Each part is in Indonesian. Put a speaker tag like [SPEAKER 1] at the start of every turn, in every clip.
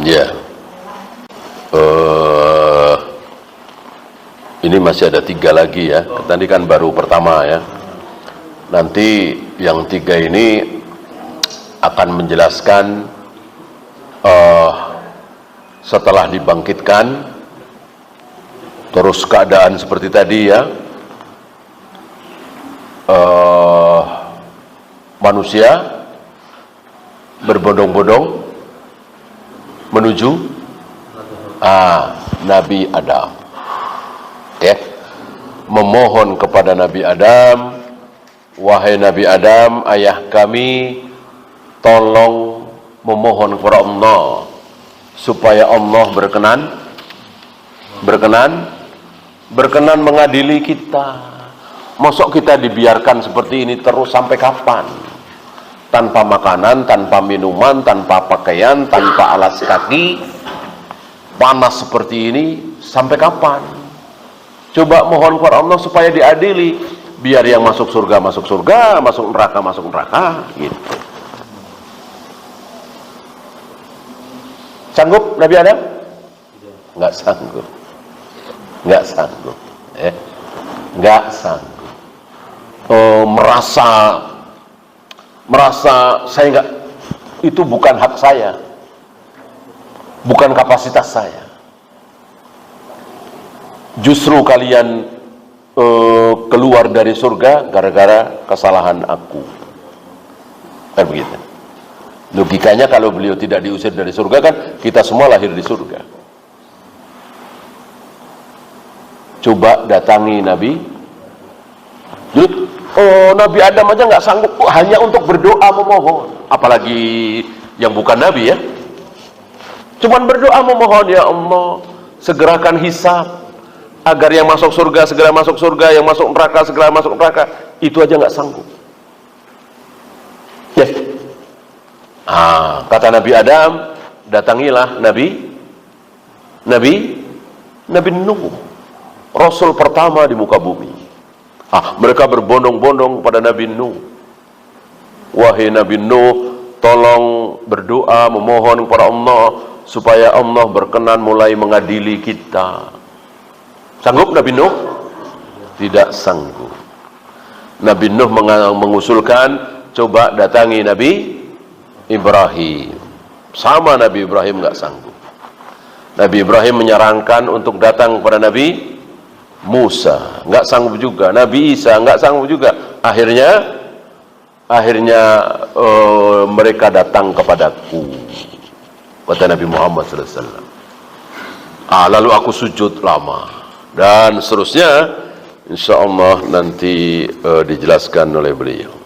[SPEAKER 1] Ya, ini masih ada 3 lagi ya. Tadi kan baru pertama ya. Nanti yang 3 ini akan menjelaskan setelah dibangkitkan, terus keadaan seperti tadi ya, manusia berbondong-bondong menuju Nabi Adam. Ya, memohon kepada Nabi Adam, wahai Nabi Adam, ayah kami, tolong memohon kepada Allah supaya Allah berkenan mengadili kita. Mosok kita dibiarkan seperti ini terus sampai kapan? Tanpa makanan, tanpa minuman, tanpa pakaian, tanpa alas kaki, panas seperti ini, sampai kapan? Coba mohon kepada Allah supaya diadili, biar yang masuk surga masuk surga, masuk neraka gitu. Sanggup Nabi Adam? Nggak sanggup. Nggak sanggup. Nggak sanggup. Merasa saya nggak, itu bukan hak saya, bukan kapasitas saya. Justru kalian keluar dari surga gara-gara kesalahan aku. Kan begitu. Logikanya kalau beliau tidak diusir dari surga kan kita semua lahir di surga. Coba datangi Nabi. Nabi Adam aja nggak sanggup hanya untuk berdoa memohon, apalagi yang bukan Nabi ya. Cuman berdoa memohon, ya Allah segerakan hisab agar yang masuk surga segera masuk surga, yang masuk neraka segera masuk neraka. Itu aja nggak sanggup. Ya. Kata Nabi Adam, datangilah Nabi Nuh, Rasul pertama di muka bumi. Mereka berbondong-bondong pada Nabi Nuh. Wahai Nabi Nuh, tolong berdoa memohon kepada Allah supaya Allah berkenan mulai mengadili kita. Sanggup Nabi Nuh? Tidak sanggup. Nabi Nuh mengusulkan, coba datangi Nabi Ibrahim. Sama Nabi Ibrahim nggak sanggup. Nabi Ibrahim menyarankan untuk datang kepada Nabi Musa, nggak sanggup juga. Nabi Isa nggak sanggup juga. Akhirnya mereka datang kepadaku, kata Nabi Muhammad SAW. Lalu aku sujud lama dan seterusnya. Insya Allah nanti dijelaskan oleh beliau.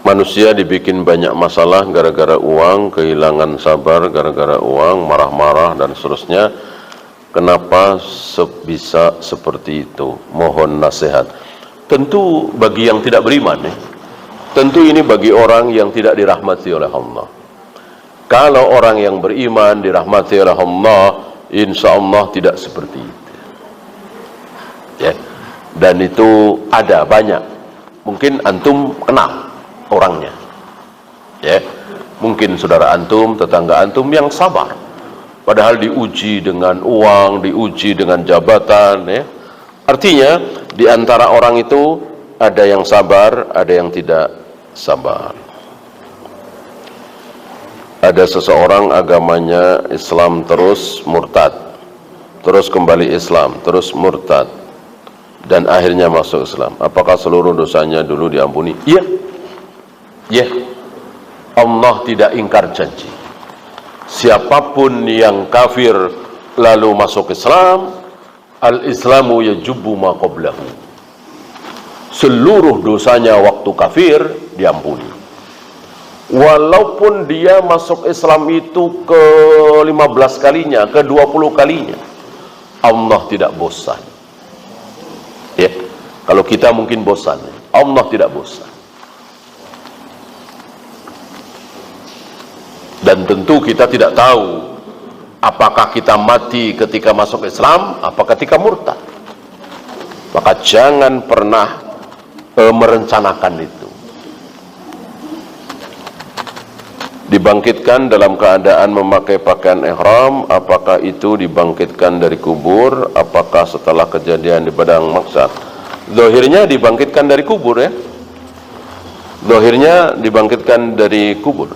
[SPEAKER 1] Manusia dibikin banyak masalah gara-gara uang, kehilangan sabar gara-gara uang, marah-marah dan seterusnya. Kenapa bisa seperti itu? Mohon nasihat. Tentu bagi yang tidak beriman ya. Tentu ini bagi orang yang tidak dirahmati oleh Allah. Kalau orang yang beriman dirahmati oleh Allah, insya Allah tidak seperti itu. Ya. Dan itu ada banyak. Mungkin antum kenal orangnya, ya, mungkin saudara antum, tetangga antum yang sabar, padahal diuji dengan uang, diuji dengan jabatan, ya. Artinya di antara orang itu ada yang sabar, ada yang tidak sabar. Ada seseorang agamanya Islam terus murtad, terus kembali Islam, terus murtad, dan akhirnya masuk Islam. Apakah seluruh dosanya dulu diampuni? Iya. Ya, Allah tidak ingkar janji. Siapapun yang kafir lalu masuk Islam, al-Islamu yajubbu ma qablahu. Seluruh dosanya waktu kafir diampuni. Walaupun dia masuk Islam itu ke 15 kalinya, ke 20 kalinya, Allah tidak bosan. Ya, kalau kita mungkin bosan, Allah tidak bosan. Dan tentu kita tidak tahu apakah kita mati ketika masuk Islam, apa ketika murtad. Maka jangan pernah merencanakan itu. Dibangkitkan dalam keadaan memakai pakaian ihram, apakah itu dibangkitkan dari kubur, apakah setelah kejadian di padang mahsyar? Zahirnya dibangkitkan dari kubur ya. Zahirnya dibangkitkan dari kubur.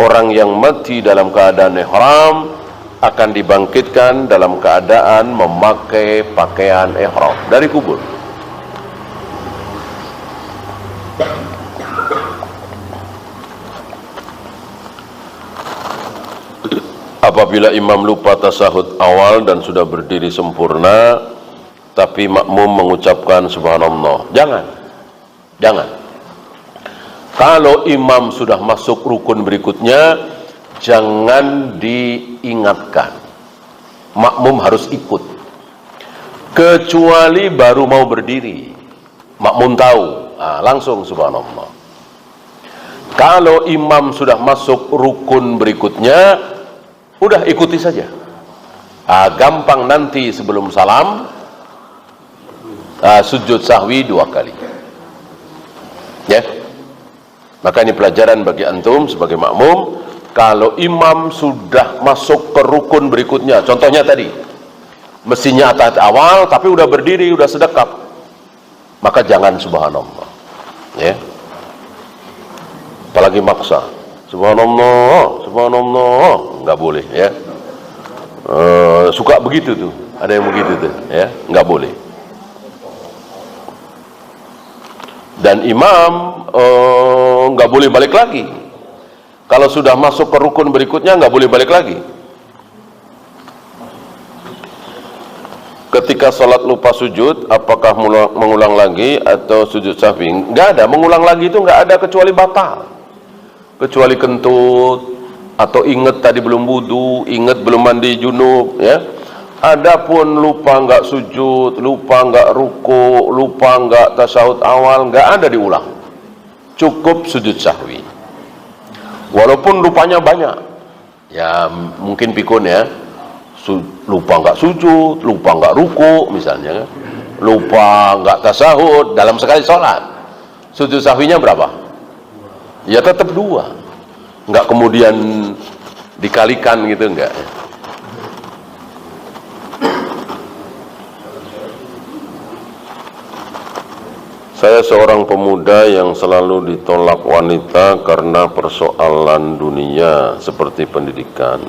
[SPEAKER 1] Orang yang mati dalam keadaan ihram akan dibangkitkan dalam keadaan memakai pakaian ihram dari kubur. Apabila imam lupa tasahud awal dan sudah berdiri sempurna, tapi makmum mengucapkan subhanallah, jangan. Kalau imam sudah masuk rukun berikutnya, jangan diingatkan. Makmum harus ikut. Kecuali baru mau berdiri, makmum tahu, langsung subhanallah. Kalau imam sudah masuk rukun berikutnya, udah ikuti saja. Gampang nanti sebelum salam sujud sahwi 2 kali. Ya. Maka ini pelajaran bagi antum sebagai makmum. Kalau imam sudah masuk ke rukun berikutnya, contohnya tadi, mestinya tahiyat awal tapi udah berdiri, udah sedekap, maka jangan subhanallah. Ya. Apalagi maksa. Subhanallah, nggak boleh ya. Suka begitu tuh, ada yang begitu tuh, ya, nggak boleh. Dan imam nggak boleh balik lagi. Kalau sudah masuk ke rukun berikutnya nggak boleh balik lagi. Ketika sholat lupa sujud, apakah mengulang lagi atau sujud sahwi? Nggak ada, mengulang lagi itu nggak ada kecuali batal. Kecuali kentut atau ingat tadi belum wudu, ingat belum mandi junub ya. Adapun lupa nggak sujud, lupa nggak ruku, lupa nggak tasyahud awal, nggak ada diulang. Cukup sujud sahwi. Walaupun lupanya banyak. Ya mungkin pikun ya. Lupa nggak sujud, lupa nggak ruku misalnya kan. Lupa nggak tasyahud dalam sekali sholat. Sujud sahwinya berapa? Ya tetap 2, nggak kemudian dikalikan gitu, enggak. Saya seorang pemuda yang selalu ditolak wanita karena persoalan dunia seperti pendidikan.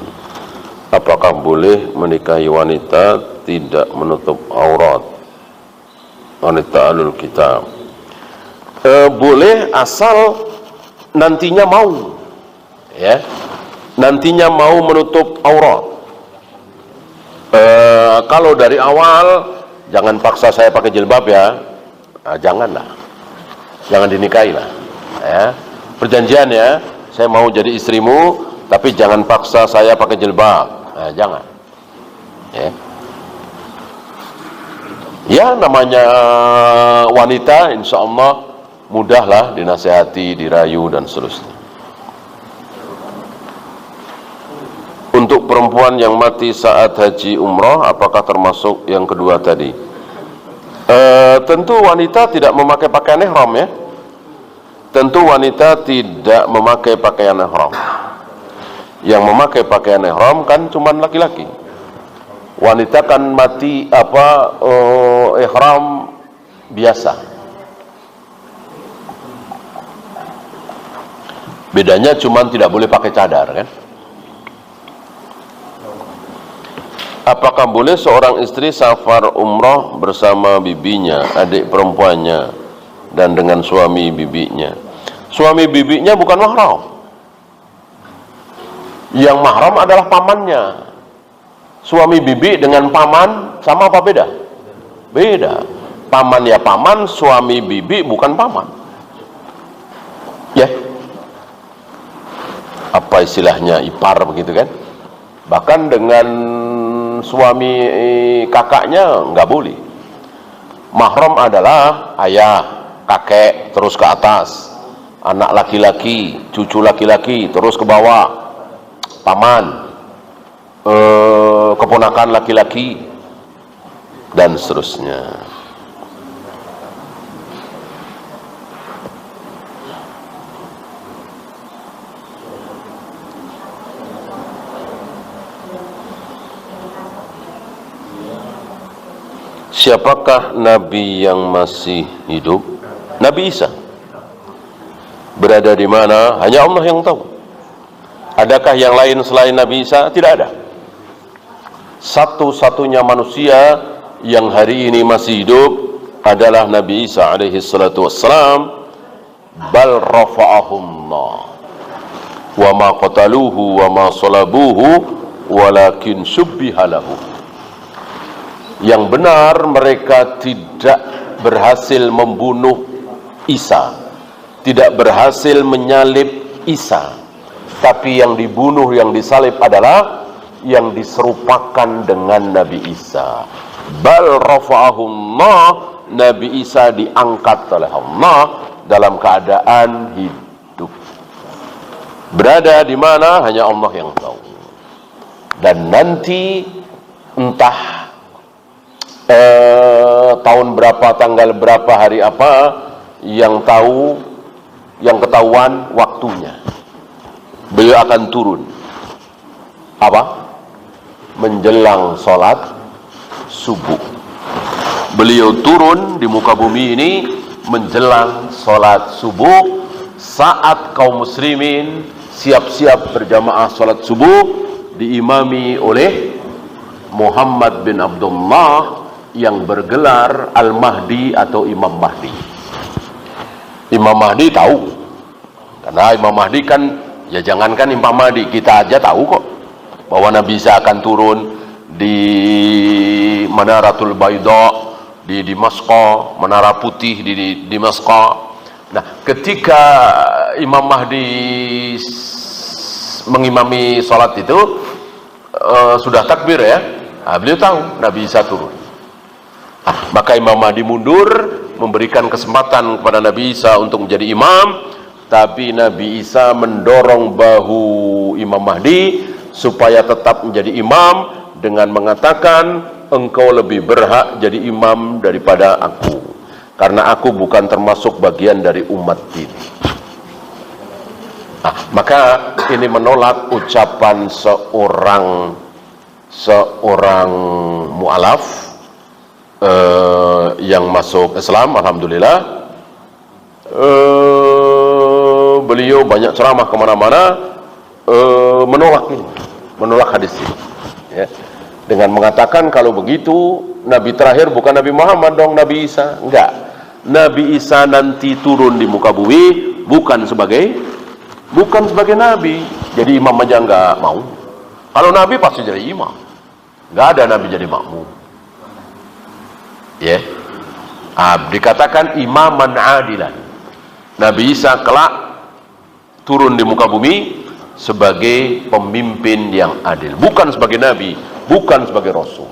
[SPEAKER 1] Apakah boleh menikahi wanita tidak menutup aurat? Wanita ahlul kitab. Boleh asal nantinya mau, ya, nantinya mau menutup aurat. Kalau dari awal jangan paksa saya pakai jilbab ya, janganlah, jangan dinikahi lah, ya. Perjanjian ya, saya mau jadi istrimu, tapi jangan paksa saya pakai jilbab, jangan. Ya. Ya namanya wanita, insya Allah mudahlah dinasihati, dirayu dan seterusnya. Untuk perempuan yang mati saat haji umroh, apakah termasuk yang kedua tadi? Tentu wanita tidak memakai pakaian ihram ya. Tentu wanita tidak memakai pakaian ihram. Yang memakai pakaian ihram kan cuma laki-laki. Wanita kan mati ihram biasa. Bedanya cuma tidak boleh pakai cadar kan. Apakah boleh seorang istri safar umroh bersama bibinya, adik perempuannya, dan dengan suami bibinya? Suami bibinya bukan mahram. Yang mahram adalah pamannya. Suami bibi dengan paman sama apa beda? Beda. Paman ya paman, suami bibi bukan paman. Ya. Apa istilahnya, ipar begitu kan. Bahkan dengan suami kakaknya nggak boleh. Mahram adalah ayah, kakek terus ke atas, anak laki-laki, cucu laki-laki terus ke bawah, paman, keponakan laki-laki dan seterusnya. Siapakah Nabi yang masih hidup? Nabi Isa. Berada di mana? Hanya Allah yang tahu. Adakah yang lain selain Nabi Isa? Tidak ada. Satu-satunya manusia yang hari ini masih hidup adalah Nabi Isa alaihi salatu wassalam. Bal rafa'ahullah wa ma qataluhu wa ma salabuhu walakin syubbiha lahu. Yang benar, mereka tidak berhasil membunuh Isa, tidak berhasil menyalib Isa, tapi yang dibunuh, yang disalib adalah yang diserupakan dengan Nabi Isa. Bal rafa'ahullah, Nabi Isa diangkat oleh Allah dalam keadaan hidup. Berada di mana hanya Allah yang tahu. Dan nanti entah tahun berapa, tanggal berapa, hari apa, yang tahu, yang ketahuan waktunya. Beliau akan turun. Apa? Menjelang sholat subuh. Beliau turun di muka bumi ini menjelang sholat subuh, saat kaum muslimin siap-siap berjamaah sholat subuh, diimami oleh Muhammad bin Abdullah yang bergelar Al-Mahdi atau Imam Mahdi. Imam Mahdi tahu, karena Imam Mahdi kan, ya jangankan Imam Mahdi, kita aja tahu kok bahwa Nabi Isa akan turun di Manaratul Baida di Damaskus, Menara Putih di Damaskus. Nah, ketika Imam Mahdi mengimami sholat itu, sudah takbir ya, beliau tahu Nabi Isa turun. Maka Imam Mahdi mundur, memberikan kesempatan kepada Nabi Isa untuk menjadi imam, tapi Nabi Isa mendorong bahu Imam Mahdi supaya tetap menjadi imam dengan mengatakan, engkau lebih berhak jadi imam daripada aku, karena aku bukan termasuk bagian dari umat ini. Maka ini menolak ucapan seorang mu'alaf yang masuk Islam, alhamdulillah. Beliau banyak ceramah kemana-mana, menolak ini, menolak hadis ini, ya, dengan mengatakan kalau begitu Nabi terakhir bukan Nabi Muhammad dong, Nabi Isa. Enggak, Nabi Isa nanti turun di muka bumi bukan sebagai Nabi, jadi imam aja enggak mau. Kalau Nabi pasti jadi imam, enggak ada Nabi jadi makmum, ya. Dikatakan imaman adilan. Nabi Isa kelak turun di muka bumi sebagai pemimpin yang adil, bukan sebagai Nabi, bukan sebagai Rasul.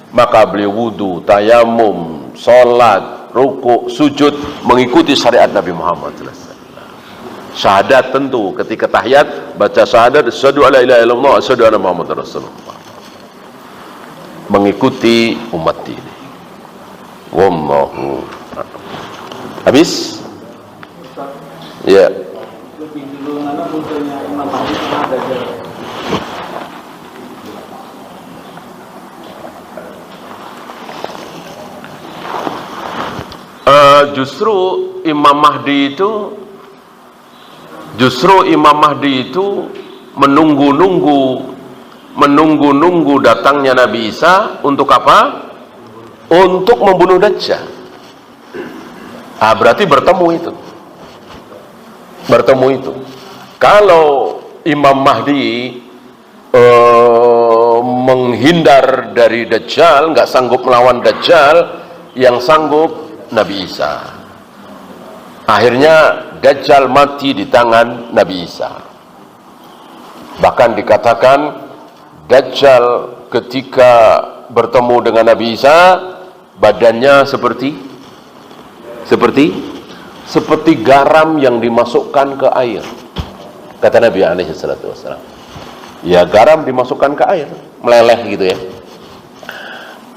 [SPEAKER 1] Maka beliau wudu, tayamum, sholat, ruku, sujud, mengikuti syariat Nabi Muhammad SAW. Syahadat tentu, ketika tahiyat baca syahadat, asyhadu alla ilaha illallah, asyhadu anna Muhammadar Rasulullah. Mengikuti umat ini. Wallahu a'lam. Habis? Ya.
[SPEAKER 2] Lebih dulu mana munculnya Imam Mahdi sama Dajjal?
[SPEAKER 1] Justru Imam Mahdi itu menunggu datangnya Nabi Isa untuk apa? Untuk membunuh Dajjal. Berarti bertemu itu. Kalau Imam Mahdi menghindar dari Dajjal, nggak sanggup melawan Dajjal, yang sanggup Nabi Isa. Akhirnya Dajjal mati di tangan Nabi Isa. Bahkan dikatakan Dajjal ketika bertemu dengan Nabi Isa, badannya seperti garam yang dimasukkan ke air. Kata Nabi alaihi salatu wassalam, ya garam dimasukkan ke air, meleleh gitu ya.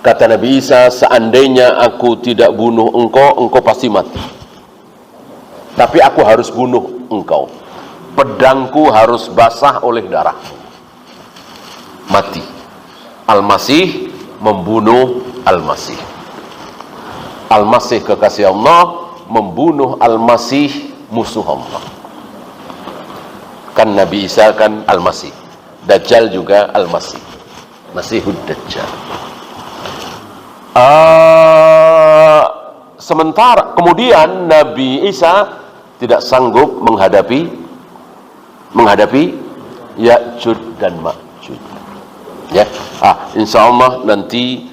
[SPEAKER 1] Kata Nabi Isa, seandainya aku tidak bunuh engkau pasti mati. Tapi aku harus bunuh engkau. Pedangku harus basah oleh darah. Mati. Al-Masih membunuh Al-Masih. Al-Masih kekasih Allah membunuh Al-Masih musuh Allah. Kan Nabi Isa kan Al-Masih, Dajjal juga Al-Masih, Masihud Dajjal. Sementara kemudian Nabi Isa tidak sanggup menghadapi Ya'juj dan Ma'juj. Ya, insya Allah nanti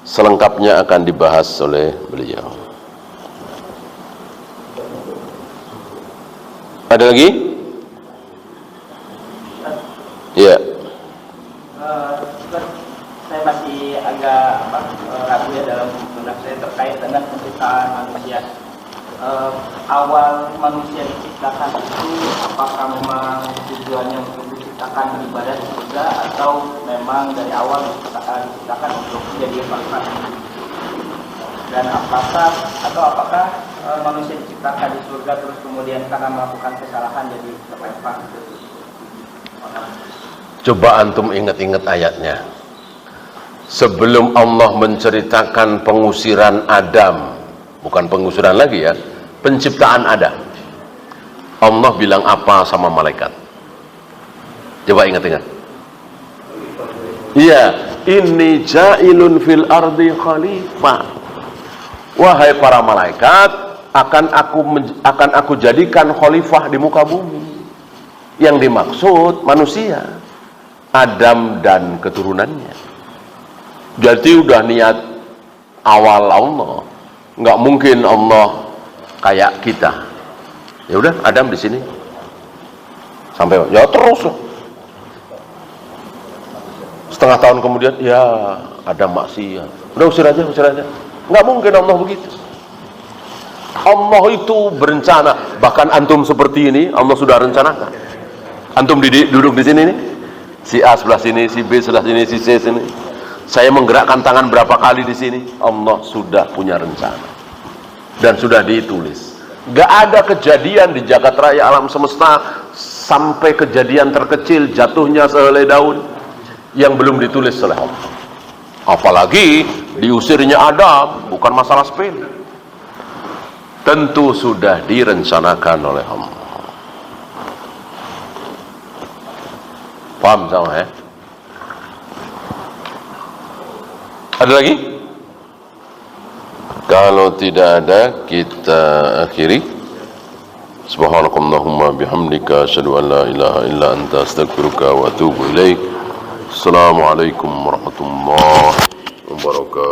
[SPEAKER 1] selengkapnya akan dibahas oleh beliau. Ada lagi? Ya.
[SPEAKER 2] Saya masih agak ragu ya dalam benak saya terkait dengan penciptaan manusia. Awal manusia diciptakan itu apakah memang tujuannya untuk diciptakan ibadah juga, atau memang dari awal diciptakan untuk menjadi khalifah? Dan apakah manusia diciptakan di surga terus kemudian karena melakukan kesalahan jadi khalifah?
[SPEAKER 1] Coba antum ingat-ingat ayatnya. Sebelum Allah menceritakan pengusiran Adam, bukan pengusiran lagi ya, penciptaan Adam, Allah bilang apa sama malaikat? Coba ingat-ingat. Iya, inni ja'ilun fil ardi khalifah. Wahai para malaikat, akan aku jadikan khalifah di muka bumi. Yang dimaksud manusia, Adam dan keturunannya. Jadi udah niat awal Allah. Nggak mungkin Allah kayak kita. Ya udah, Adam di sini. Sampai ya terus. Setengah tahun kemudian, ya Adam maksiat. Udah usir aja. Nggak mungkin Allah begitu. Allah itu berencana. Bahkan antum seperti ini, Allah sudah rencanakan. Antum duduk di sini nih. Si A sebelah sini, si B sebelah sini, si C sini. Saya menggerakkan tangan berapa kali di sini, Allah sudah punya rencana dan sudah ditulis. Gak ada kejadian di jagat raya alam semesta sampai kejadian terkecil jatuhnya sehelai daun yang belum ditulis oleh Allah. Apalagi diusirnya Adam, bukan masalah sepele. Tentu sudah direncanakan oleh Allah. Paham sama ya? Ada lagi? Kalau tidak ada, kita akhiri. Subhanakallahumma bihamdika asyhadu an la ilaha illa anta astaghfiruka wa atubu ilaik. Assalamualaikum warahmatullahi wabarakatuh.